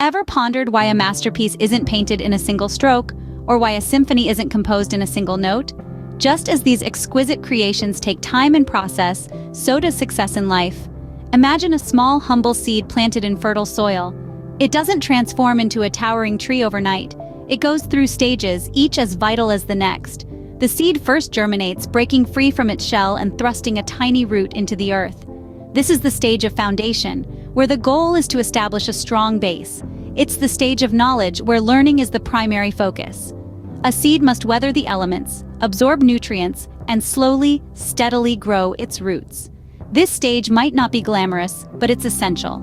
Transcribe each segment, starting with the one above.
Ever pondered why a masterpiece isn't painted in a single stroke, or why a symphony isn't composed in a single note? Just as these exquisite creations take time and process, so does success in life. Imagine a small, humble seed planted in fertile soil. It doesn't transform into a towering tree overnight. It goes through stages, each as vital as the next. The seed first germinates, breaking free from its shell and thrusting a tiny root into the earth. This is the stage of foundation, where the goal is to establish a strong base. It's the stage of knowledge, where learning is the primary focus. A seed must weather the elements, absorb nutrients, and slowly, steadily grow its roots. This stage might not be glamorous, but it's essential.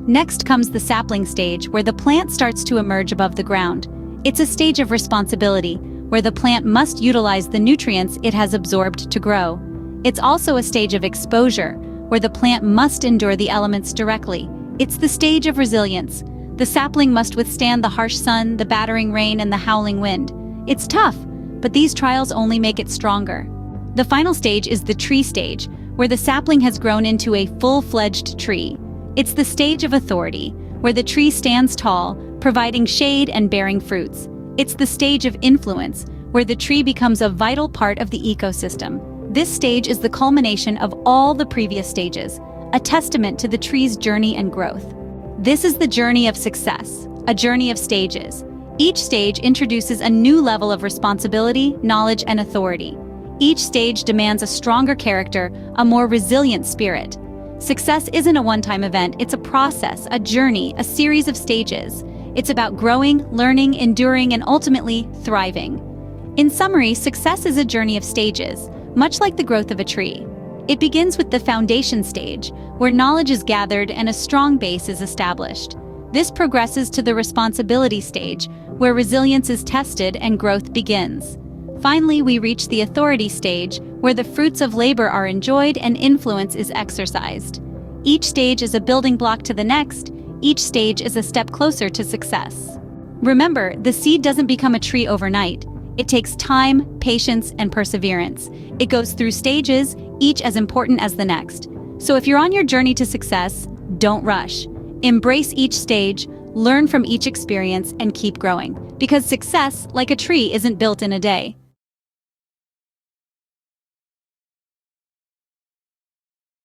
Next comes the sapling stage, where the plant starts to emerge above the ground. It's a stage of responsibility, where the plant must utilize the nutrients it has absorbed to grow. It's also a stage of exposure, where the plant must endure the elements directly. It's the stage of resilience. The sapling must withstand the harsh sun, the battering rain, and the howling wind. It's tough, but these trials only make it stronger. The final stage is the tree stage, where the sapling has grown into a full-fledged tree. It's the stage of authority, where the tree stands tall, providing shade and bearing fruits. It's the stage of influence, where the tree becomes a vital part of the ecosystem. This stage is the culmination of all the previous stages, a testament to the tree's journey and growth. This is the journey of success, a journey of stages. Each stage introduces a new level of responsibility, knowledge, and authority. Each stage demands a stronger character, a more resilient spirit. Success isn't a one-time event, it's a process, a journey, a series of stages. It's about growing, learning, enduring, and ultimately thriving. In summary, success is a journey of stages, much like the growth of a tree. It begins with the foundation stage, where knowledge is gathered and a strong base is established. This progresses to the responsibility stage, where resilience is tested and growth begins. Finally, we reach the authority stage, where the fruits of labor are enjoyed and influence is exercised. Each stage is a building block to the next. Each stage is a step closer to success. Remember, the seed doesn't become a tree overnight. It takes time, patience, and perseverance. It goes through stages, each as important as the next. So if you're on your journey to success, don't rush. Embrace each stage, learn from each experience, and keep growing. Because success, like a tree, isn't built in a day.